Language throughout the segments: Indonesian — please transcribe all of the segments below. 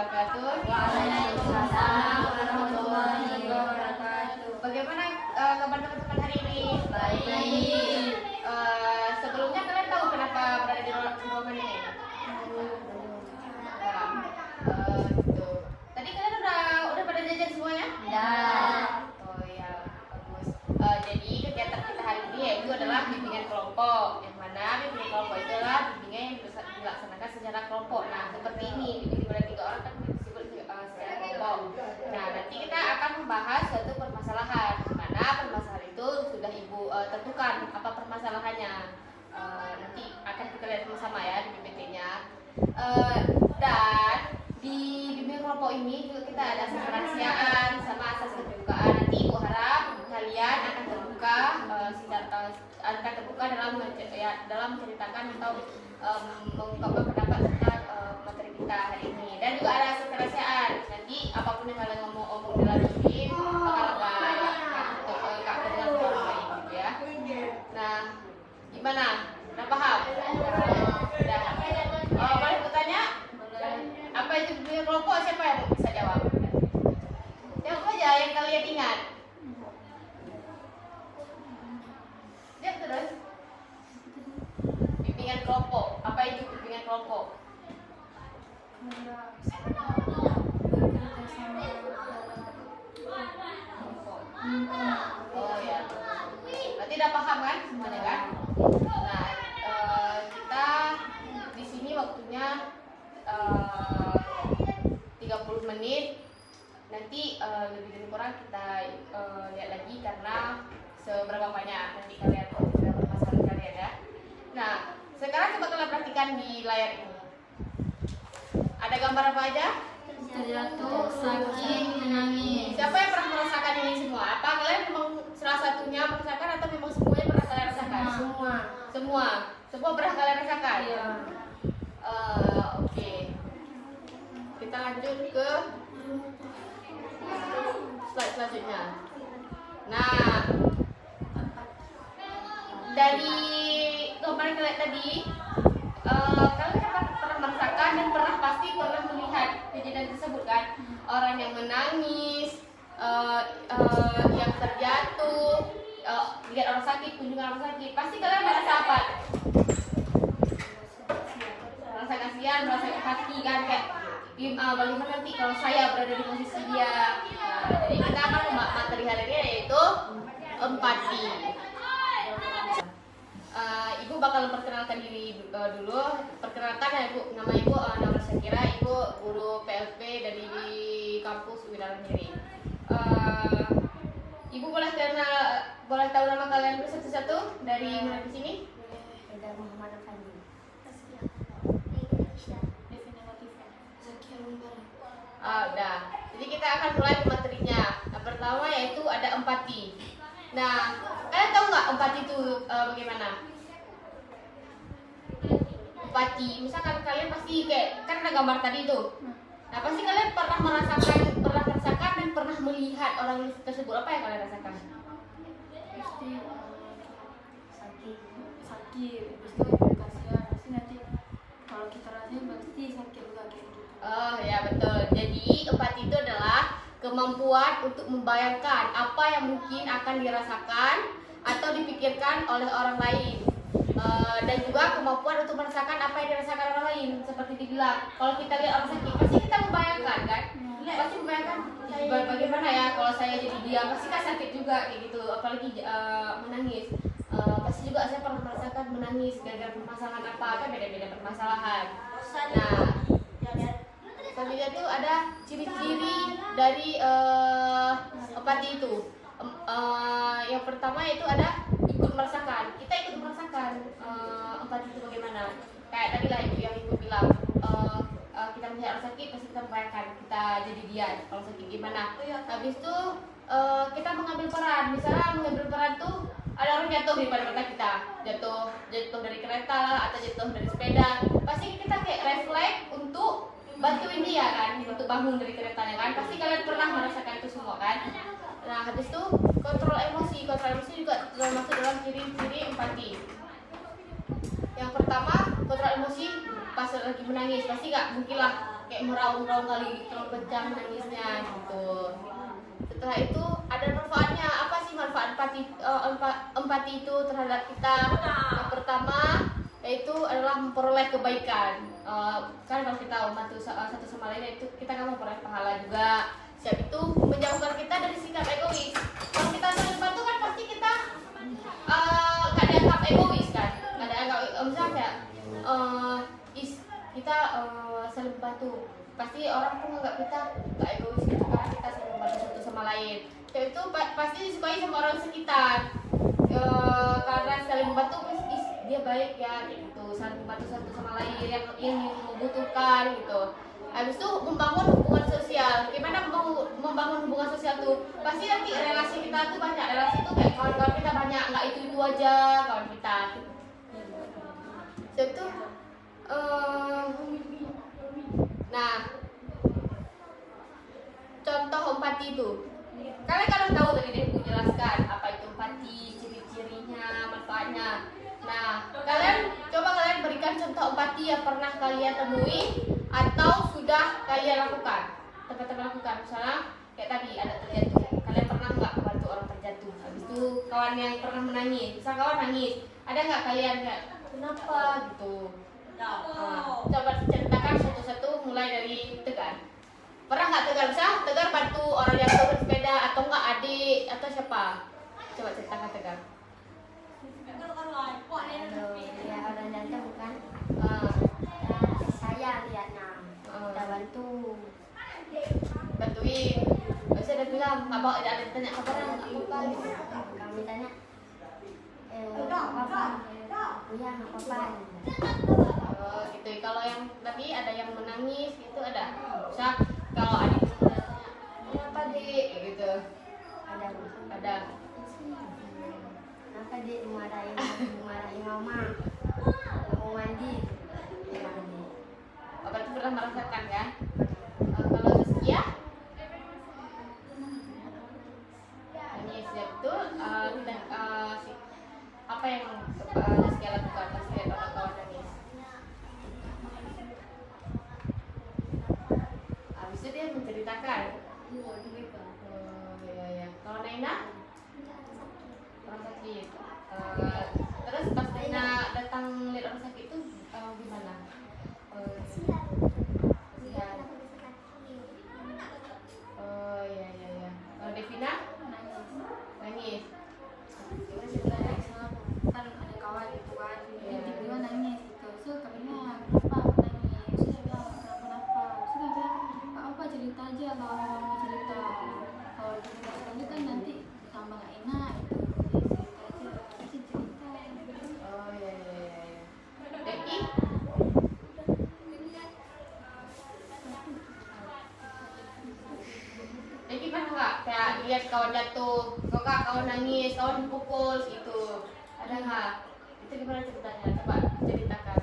wabarakatuh. Waalaikumsalam warahmatullahi wabarakatuh. Bagaimana kabar teman-teman hari ini? Baik. Sebelumnya kalian tahu kenapa berada di ruangan ini? Gitu. Tadi kalian udah pada jajan semuanya? Ya. Oh ya, bagus. Jadi kegiatan kita hari ini yaitu adalah bimbingan kelompok. Yang mana bimbingan kelompok itu adalah bimbingan yang dilaksanakan secara kelompok. Nah, seperti ini, bimbingan pada 3 orang kan disebut secara kelompok. Nah, nanti kita akan membahas suatu permasalahan. Mana permasalahan itu sudah Ibu tentukan apa permasalahannya. Nanti akan kita lihat bersama ya di PPT-nya. Dan di bimbingan kelompok ini juga kita ada asas kerahasiaan sama asas keterbukaan. Nanti Ibu harap kalian akan terbuka akan terbuka dalam menceritakan atau mengungkapkan pendapat tentang materi kita hari ini. Dan juga ada asas kerahasiaan. Nanti apapun yang kalian ngomong dalam ini bakal untuk enggak dengan orang lain gitu ya. Nah, gimana? Udah paham? Udah. Boleh bertanya? Apa itu bimbingan kelompok? Siapa yang bisa jawab? Jawab aja yang kalian ingat. Jawab terus. Bimbingan kelompok. Apa itu bimbingan kelompok? Oh ya. Berarti udah paham kan semuanya kan? Nah, kita di sini waktunya 30 menit. Nanti lebih dari kurang kita lihat lagi karena seberapa banyak nanti kalian permasalahan kalian ya. Nah, sekarang coba kalian perhatikan di layar ini. Ada gambar apa aja? Terjatuh, sakit, menangis. Siapa yang pernah merasakan ini semua? Apa kalian memang salah satunya merasakan atau memang semuanya pernah kalian rasakan? Semua pernah kalian rasakan? Iya. Oke. Kita lanjut ke slide selanjutnya. Nah, dari gambar yang kalian tadi, kalian pernah merasakan dan pasti pernah melihat kejadian tersebut kan? Orang yang menangis, yang terjatuh, lihat orang sakit, kunjungan orang sakit. Pasti kalian merasa apa? Merasa kasihan, merasa hati kan kayak bagaimana nanti kalau saya berada di posisi dia. Nah, jadi kita akan materi hari ini yaitu empati. Ibu bakal perkenalkan diri dulu. Perkenalkan ya Ibu, nama Ibu nama Syakira, Ibu guru PLP dari kampus Wilayah Miri. Ibu boleh tahu nama kalian dulu satu-satu dari mana di sini? Eda Muhammad Afandi. Udah. Jadi kita akan mulai materinya. Yang pertama yaitu ada empati. Nah, kalian tahu nggak empati itu bagaimana? Empati, misalkan kalian pasti kayak kan ada gambar tadi itu. Nah, pasti kalian pernah merasakan dan pernah melihat orang tersebut. Apa yang kalian rasakan? Pasti sakit, pasti kasihan, pasti nanti kalau kita rasain pasti sakit juga kayak gitu. Oh ya betul. Jadi empati itu adalah kemampuan untuk membayangkan apa yang mungkin akan dirasakan atau dipikirkan oleh orang lain. Dan juga kemampuan untuk merasakan apa yang dirasakan orang lain. Seperti dibilang, kalau kita lihat orang sakit, pasti kita membayangkan kan? Pasti membayangkan bagaimana ya kalau saya jadi dia, pasti kan sakit juga kayak gitu. Apalagi menangis. Pasti juga saya pernah merasakan menangis gara-gara permasalahan apa, kan beda-beda permasalahan. Nah, selanjutnya itu ada ciri-ciri dari empati itu. Yang pertama yaitu ada ikut merasakan. Kita ikut merasakan empati itu bagaimana. Kayak tadi lah yang Ibu bilang, kita melihat orang sakit pasti kita membayangkan kita jadi dia kalau sakit gimana. Habis itu kita mengambil peran. Misalnya mengambil peran tuh ada orang jatuh di depan mata kita, jatuh dari kereta lah atau jatuh dari sepeda. Pasti kita kayak refleks untuk bantuin dia kan, untuk bangun dari keretanya kan. Pasti kalian pernah merasakan itu semua kan. Nah, habis itu kontrol emosi juga termasuk dalam ciri-ciri empati. Yang pertama kontrol emosi pas lagi menangis pasti nggak mungkin lah kayak meraung-raung kali terlalu kencang nangisnya gitu. Setelah itu ada manfaatnya. Apa sih manfaat empati itu terhadap kita? Yang pertama yaitu adalah memperoleh kebaikan. Kan kalau kita membantu satu sama lain itu kita kan memperoleh pahala juga. Siap itu menjauhkan kita dari sikap egois. Kalau kita saling bantu kan pasti kita nggak dianggap egois kan, nggak dianggap misalnya kayak kita saling bantu, pasti orang pun nganggap kita nggak egois gitu karena kita saling membantu satu sama lain. Jadi itu pasti disukai sama orang sekitar karena saling membantu dia baik ya gitu, saling membantu satu sama lain yang membutuhkan gitu. Habis itu membangun hubungan sosial. Gimana mau membangun hubungan sosial tuh? Pasti nanti relasi kita tuh banyak. Relasi tuh kayak kawan-kawan kita banyak, nggak itu aja kawan kita. Jadi tuh nah, contoh empati itu. Kalian kan tahu tadi deh aku jelaskan apa itu empati, ciri-cirinya, manfaatnya. Nah, kalian berikan contoh empati yang pernah kalian temui atau sudah kalian lakukan. Teman-teman lakukan, misalnya kayak tadi ada terjatuh. Kalian pernah nggak bantu orang terjatuh? Habis itu kawan yang pernah menangis, misal kawan nangis, ada nggak kalian kayak kenapa gitu? Nah, coba ceritakan satu-satu mulai dari Tegar. Pernah nggak Tegar Tegar bantu orang yang turun sepeda atau nggak adik atau siapa? Coba ceritakan Tegar. Ya orang jatuh kan saya lihatnya kita bantuin. Biasa dia bilang abang ada tanya kabar nggak apa gitu. kami tanya apa punya apa Gitu. Kalau yang tadi ada yang menangis gitu ada. Misal kalau adik tanya kenapa dik gitu. Ada. kenapa dia dimarahin mama mau mandi Bapak itu pernah merasakan kan? Kalau Zaskia nangis ya betul. Apa yang Zaskia lakukan pas lihat kawan-kawan nangis? Habis itu dia menceritakan. Ya. Kalau Naina orang sakit. Terus pas Naina datang lihat orang sakit itu gimana? Ya. Kalau Devina nangis. Kan ada kawan gitu kan, tiba-tiba nangis gitu. So kaminya kenapa nangis? Saya bilang kenapa? Sudah bilang nggak apa cerita aja kalau mau cerita. Kalau cerita sekali kan nanti tambah nggak enak itu. Jadi cerita aja cerita. Ya. Deki? Deki pernah nggak kayak lihat kawan jatuh, kawan nangis, kawan dipukul gitu? Ada nggak? Itu gimana ceritanya? Coba ceritakan.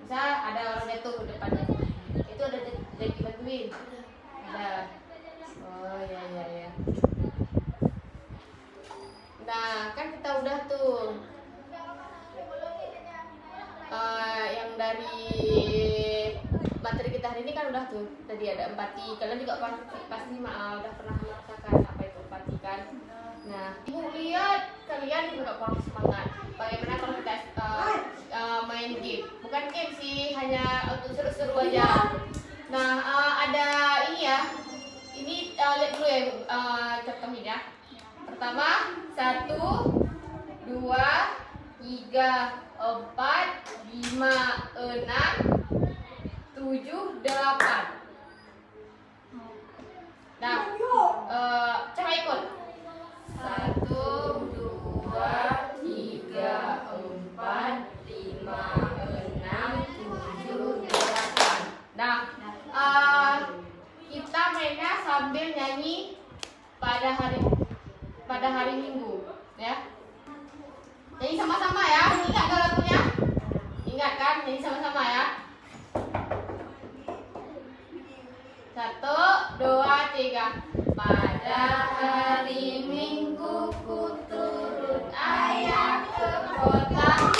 Misal ada orang jatuh di depannya, itu ada Deki bantuin? Ada. Ya. Nah, kan kita udah tuh yang dari materi kita hari ini kan udah tuh tadi ada empati. Kalian juga pasti udah pernah merasakan apa itu empati kan. Nah, ibu lihat kalian juga kurang semangat. Bagaimana kalau kita main game? Bukan game sih, hanya untuk seru-seru aja. Nah, ada ini ya. Ini lihat dulu ya contohnya ya. Pertama 1, 2, 3, 4, 5, 6, 7, 8. Nah, coba ikut. 1, 2, 3, 4, 5, 6, 7, 8. Nah, kita mainnya sambil nyanyi pada hari Minggu, ya. Nyanyi sama-sama ya. Ingat gak lagunya? Ingat kan? Nyanyi sama-sama ya. 1, 2, 3. Pada hari kota,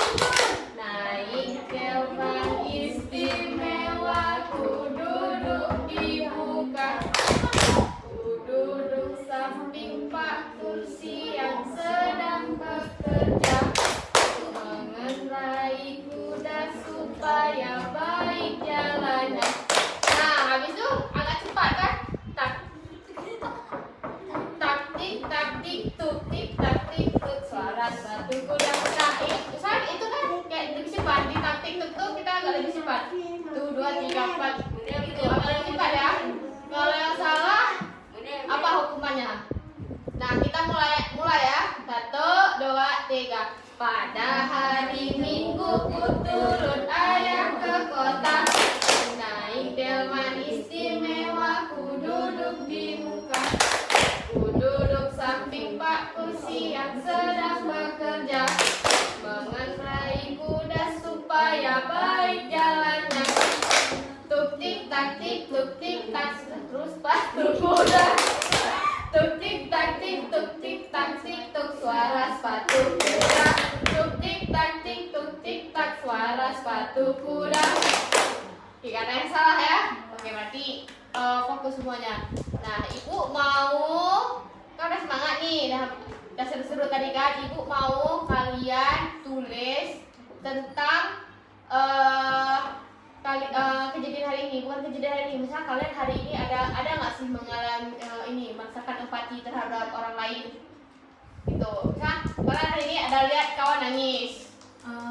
naik terbang istimewa, ku duduk di muka, ku duduk samping Pak kursi yang sedang bekerja, mengendarai kuda supaya baik jalannya. Nah, habis itu agak cepat kan? Tak tak tik tak tik tuk tik tak tik tuk, suara satu kuda. Nah, itu kan kayak lebih cepat. Di tak tik tuk tuh kita agak lebih cepat. Tuh 2, 3, 4 gitu, agak lebih cepat ya. Kalau yang salah apa hukumannya? Nah, kita mulai ya. 1, 2, 3. Pada hari Minggu ku turun ayah ke kota, naik delman istimewa, ku duduk di muka, ku duduk samping Pak kursi yang sedang bekerja, mengendarai kuda supaya baik jalannya. Tuk tik tak tik tuk tik tak, terus sepatu kuda. Tuk tik tak tik tuk tik tak tik tuk, suara sepatu kuda. Tuk tik tak tik tuk tik tak, suara sepatu kuda. Oke, kata yang salah ya. Oke, berarti fokus semuanya. Nah, ibu mau, kan udah semangat nih, udah seru-seru tadi kan. Ibu mau kalian tulis tentang kejadian hari ini, bukan kejadian hari ini. Misalnya kalian hari ini ada nggak sih mengalami merasakan empati terhadap orang lain, gitu. Misalnya kalian hari ini ada lihat kawan nangis,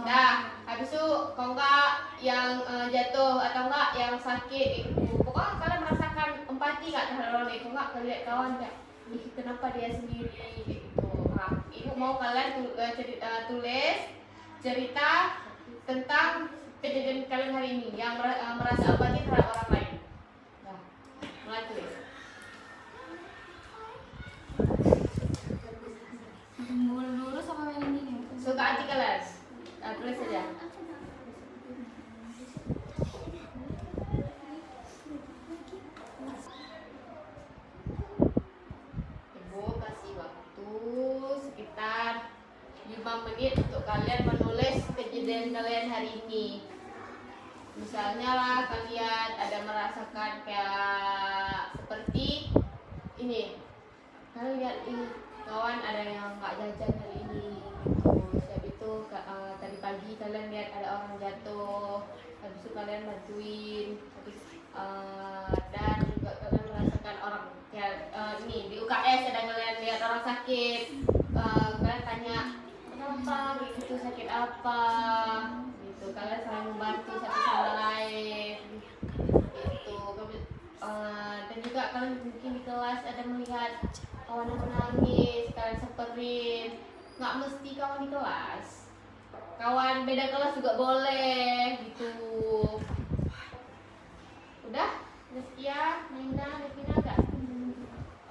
nah habis itu kalau nggak yang jatuh atau nggak yang sakit, gitu. Pokoknya kalian merasakan empati nggak terhadap orang lain. Kalau nggak kalian lihat kawan kayak, ih kenapa dia sendiri, gitu. Nah, ibu mau kalian tulis cerita tentang kejadian kalian hari ini yang merasa empati terhadap orang lain. Nah, mulai tulis. Lurus sama yang ini. Suka hati kalian. Nah, tulis saja. Ibu kasih waktu sekitar 5 menit untuk kalian menulis kejadian kalian hari ini. Misalnya lah kalian ada merasakan kayak seperti ini. Kalian lihat ini, kawan ada yang nggak jajan hari ini, gitu. Habis itu tadi pagi kalian lihat ada orang jatuh, habis itu kalian bantuin, dan juga kalian merasakan orang ini di UKS ada kalian lihat orang sakit, kalian tanya kenapa gitu, sakit apa, gitu. Kalian saling membantu satu sama lain, gitu. Dan juga kalian mungkin di kelas ada melihat kawan yang menangis, kalian semperin. Nggak mesti kawan di kelas, kawan beda kelas juga boleh, gitu. Udah sekian, Nina, Devina enggak?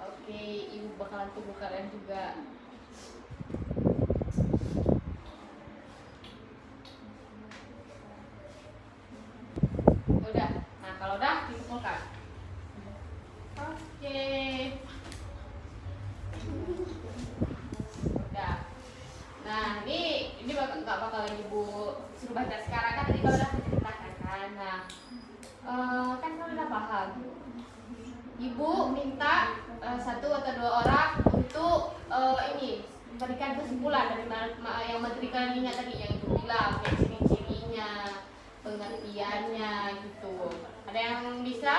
Oke, ibu bakalan tunggu kalian juga. Udah, nah kalau udah dikumpulkan. Oke. Udah. Nah, ini nggak bakal ibu suruh baca sekarang kan, tadi kalau udah menceritakan kan. Nah, kan kalau udah paham, ibu minta 1 atau 2 orang untuk ini memberikan kesimpulan dari yang menteri kalian ingat tadi yang ibu bilang, kayak ciri-cirinya, pengertiannya, gitu. Ada yang bisa?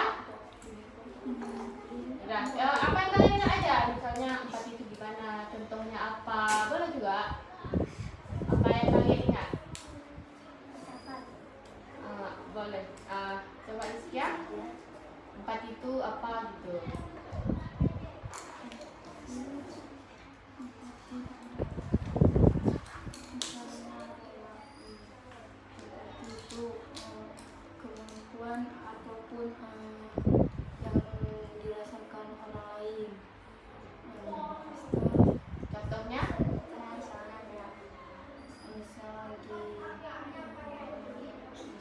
Udah, apa yang kalian ingat aja, misalnya empati itu gimana, contohnya apa, boleh juga. Apa yang kalian ingat? Boleh. Coba Rizkia, empati itu apa gitu? Itu kemampuan ataupun yang dirasakan orang lain. Contohnya? Misal lagi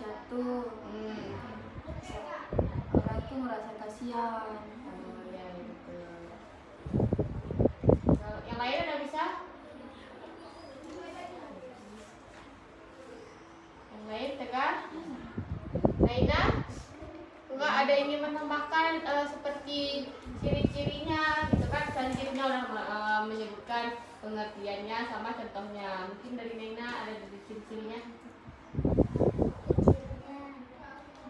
jatuh, orang itu merasa kasihan. Oh ya, betul. Kalau yang lain ada bisa? Naina, enggak ada yang ingin menambahkan seperti ciri-cirinya gitu kan? Ciri-cirinya udah menyebutkan pengertiannya sama contohnya. Mungkin dari Naina ada dari ciri-cirinya.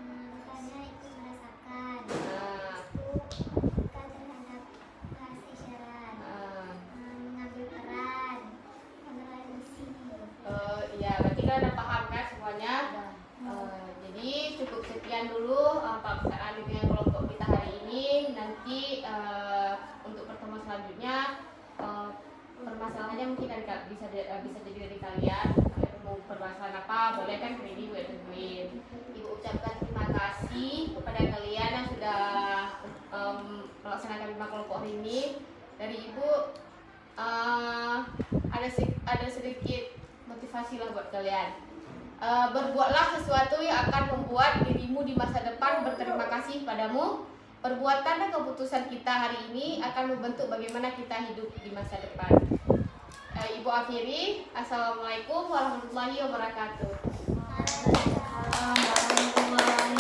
Makanya itu merasakan Nah, peka terhadap bahasa isyarat, mengambil peran emosi. iya, berarti kalian udah paham kan semuanya? Jadi cukup sekian dulu pembicaraan dengan kelompok kita hari ini. Nanti untuk pertemuan selanjutnya permasalahannya mungkin bisa jadi dari kalian. Kalian mau permasalahan apa? Boleh kan ready buat tentuin. Ibu ucapkan terima kasih kepada kalian yang sudah melaksanakan 5 kelompok hari ini. Dari Ibu ada sedikit motivasi lah buat kalian. Berbuatlah sesuatu yang akan membuat dirimu di masa depan berterima kasih padamu. Perbuatan dan keputusan kita hari ini akan membentuk bagaimana kita hidup di masa depan. Ibu akhiri, Assalamualaikum warahmatullahi wabarakatuh. Warahmatullahi